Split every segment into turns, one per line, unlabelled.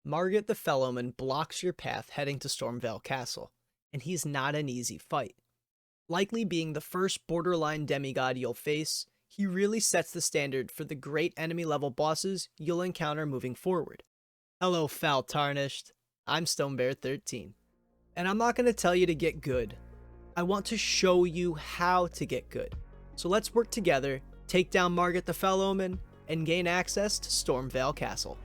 Margit the Fell Omen blocks your path heading to Stormveil Castle, and he's not an easy fight. Likely being the first borderline demigod you'll face, he really sets the standard for the great enemy level bosses you'll encounter moving forward. Hello Foul Tarnished, I'm Stonebear 13, and I'm not going to tell you to get good. I want to show you how to get good. So let's work together, take down Margit the Fell Omen, and gain access to Stormveil Castle.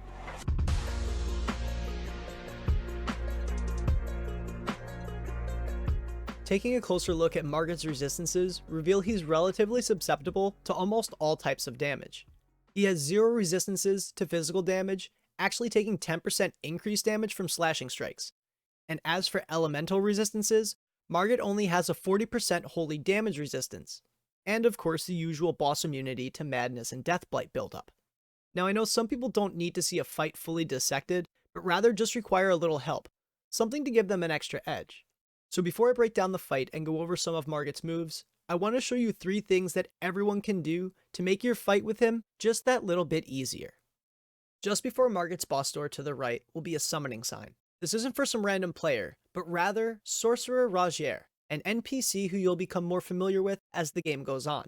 Taking a closer look at Margit's resistances reveal he's relatively susceptible to almost all types of damage. He has 0 resistances to physical damage, actually taking 10% increased damage from slashing strikes. And as for elemental resistances, Margit only has a 40% holy damage resistance, and of course the usual boss immunity to madness and deathblight buildup. Now I know some people don't need to see a fight fully dissected, but rather just require a little help, something to give them an extra edge. So before I break down the fight and go over some of Margit's moves, I want to show you 3 things that everyone can do to make your fight with him just that little bit easier. Just before Margit's boss door to the right will be a summoning sign. This isn't for some random player, but rather Sorcerer Rogier, an NPC who you'll become more familiar with as the game goes on.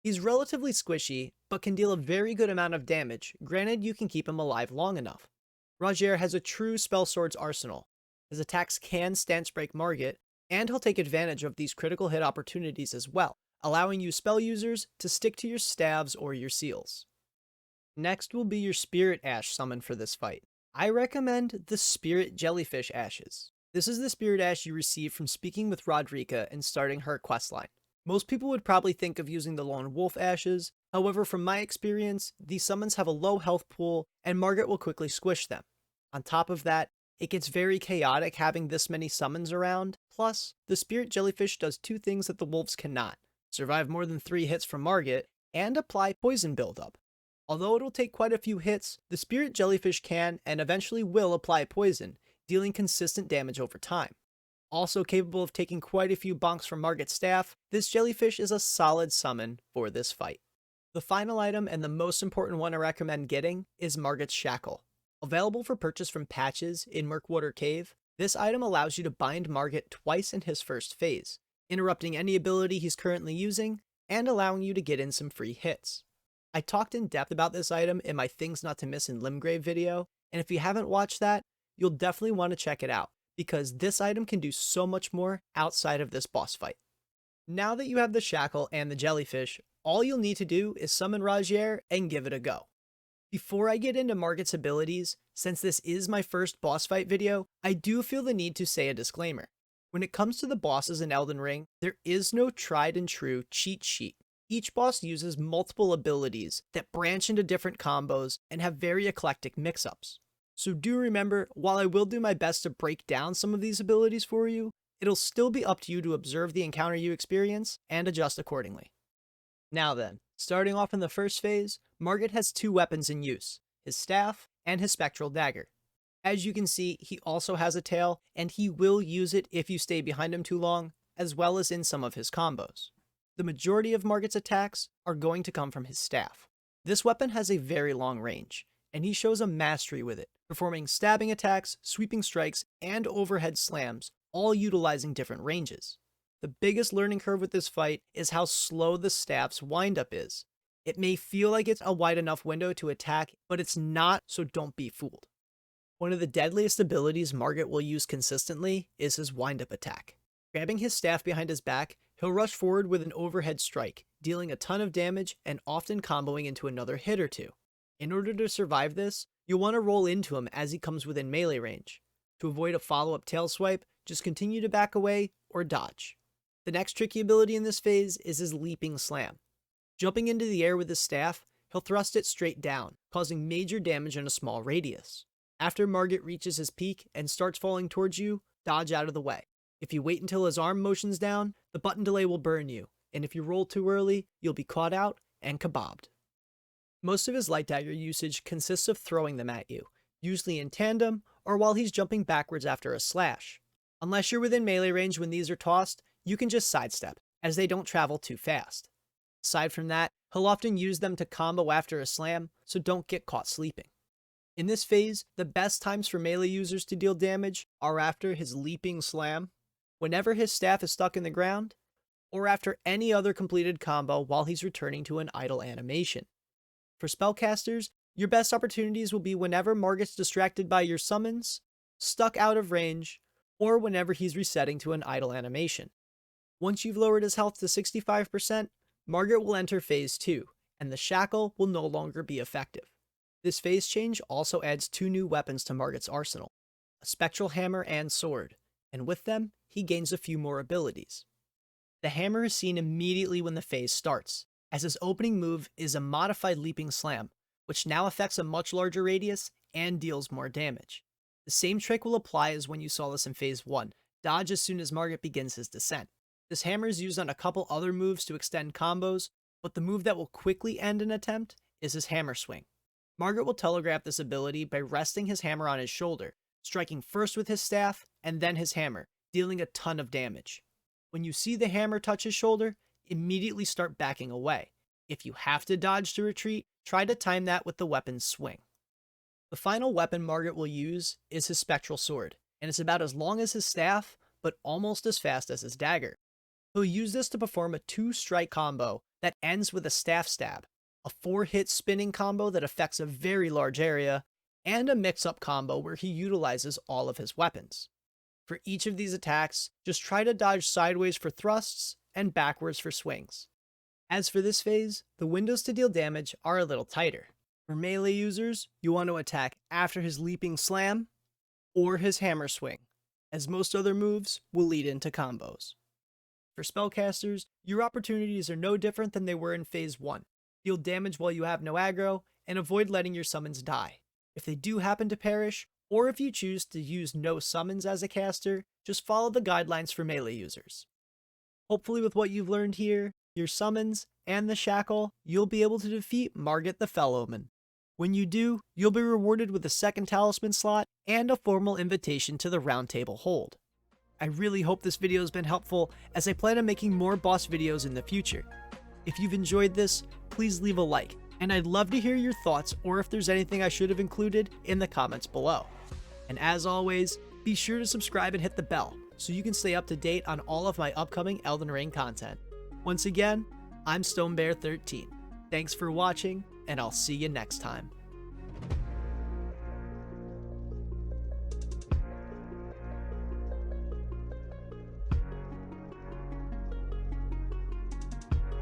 He's relatively squishy, but can deal a very good amount of damage, granted you can keep him alive long enough. Rogier has a true spell sword's arsenal. His attacks can stance break Margit, and he'll take advantage of these critical hit opportunities as well, allowing you spell users to stick to your staves or your seals. Next will be your Spirit Ash summon for this fight. I recommend the Spirit Jellyfish Ashes. This is the Spirit Ash you receive from speaking with Rodrika and starting her questline. Most people would probably think of using the Lone Wolf Ashes, however from my experience, these summons have a low health pool and Margit will quickly squish them. On top of that, it gets very chaotic having this many summons around, plus, the Spirit Jellyfish does 2 things that the wolves cannot: survive more than 3 hits from Margit, and apply poison buildup. Although it'll take quite a few hits, the Spirit Jellyfish can and eventually will apply poison, dealing consistent damage over time. Also capable of taking quite a few bonks from Margit's staff, this jellyfish is a solid summon for this fight. The final item and the most important one I recommend getting is Margit's Shackle. Available for purchase from Patches in Murkwater Cave, this item allows you to bind Margit twice in his first phase, interrupting any ability he's currently using, and allowing you to get in some free hits. I talked in depth about this item in my Things Not to Miss in Limgrave video, and if you haven't watched that, you'll definitely want to check it out, because this item can do so much more outside of this boss fight. Now that you have the Shackle and the Jellyfish, all you'll need to do is summon Rogier and give it a go. Before I get into Margit's abilities, since this is my first boss fight video, I do feel the need to say a disclaimer. When it comes to the bosses in Elden Ring, there is no tried and true cheat sheet. Each boss uses multiple abilities that branch into different combos and have very eclectic mix-ups. So do remember, while I will do my best to break down some of these abilities for you, it'll still be up to you to observe the encounter you experience and adjust accordingly. Now then, starting off in the first phase, Margit has 2 weapons in use, his staff and his spectral dagger. As you can see, he also has a tail, and he will use it if you stay behind him too long, as well as in some of his combos. The majority of Margit's attacks are going to come from his staff. This weapon has a very long range, and he shows a mastery with it, performing stabbing attacks, sweeping strikes, and overhead slams, all utilizing different ranges. The biggest learning curve with this fight is how slow the staff's windup is. It may feel like it's a wide enough window to attack, but it's not, so don't be fooled. One of the deadliest abilities Margit will use consistently is his windup attack. Grabbing his staff behind his back, he'll rush forward with an overhead strike, dealing a ton of damage and often comboing into another hit or 2. In order to survive this, you'll want to roll into him as he comes within melee range. To avoid a follow-up tail swipe, just continue to back away or dodge. The next tricky ability in this phase is his leaping slam. Jumping into the air with his staff, he'll thrust it straight down, causing major damage in a small radius. After Margit reaches his peak and starts falling towards you, dodge out of the way. If you wait until his arm motions down, the button delay will burn you, and if you roll too early, you'll be caught out and kebabbed. Most of his light dagger usage consists of throwing them at you, usually in tandem or while he's jumping backwards after a slash. Unless you're within melee range when these are tossed, you can just sidestep, as they don't travel too fast. Aside from that, he'll often use them to combo after a slam, so don't get caught sleeping. In this phase, the best times for melee users to deal damage are after his leaping slam, whenever his staff is stuck in the ground, or after any other completed combo while he's returning to an idle animation. For spellcasters, your best opportunities will be whenever Margit's distracted by your summons, stuck out of range, or whenever he's resetting to an idle animation. Once you've lowered his health to 65%, Margit will enter phase 2, and the shackle will no longer be effective. This phase change also adds 2 new weapons to Margit's arsenal, a spectral hammer and sword, and with them, he gains a few more abilities. The hammer is seen immediately when the phase starts, as his opening move is a modified leaping slam, which now affects a much larger radius and deals more damage. The same trick will apply as when you saw this in phase 1, dodge as soon as Margit begins his descent. This hammer is used on a couple other moves to extend combos, but the move that will quickly end an attempt is his hammer swing. Margit will telegraph this ability by resting his hammer on his shoulder, striking first with his staff and then his hammer, dealing a ton of damage. When you see the hammer touch his shoulder, immediately start backing away. If you have to dodge to retreat, try to time that with the weapon's swing. The final weapon Margit will use is his spectral sword, and it's about as long as his staff, but almost as fast as his dagger. He'll use this to perform a 2-strike combo that ends with a staff stab, a 4-hit spinning combo that affects a very large area, and a mix-up combo where he utilizes all of his weapons. For each of these attacks, just try to dodge sideways for thrusts and backwards for swings. As for this phase, the windows to deal damage are a little tighter. For melee users, you want to attack after his leaping slam or his hammer swing, as most other moves will lead into combos. For spellcasters, your opportunities are no different than they were in phase 1. Deal damage while you have no aggro, and avoid letting your summons die. If they do happen to perish, or if you choose to use no summons as a caster, just follow the guidelines for melee users. Hopefully with what you've learned here, your summons, and the shackle, you'll be able to defeat Margit the Fell Omen. When you do, you'll be rewarded with a second talisman slot and a formal invitation to the Round Table Hold. I really hope this video has been helpful, as I plan on making more boss videos in the future. If you've enjoyed this, please leave a like, and I'd love to hear your thoughts or if there's anything I should have included in the comments below. And as always, be sure to subscribe and hit the bell so you can stay up to date on all of my upcoming Elden Ring content. Once again, I'm Stormveil 13. Thanks for watching, and I'll see you next time.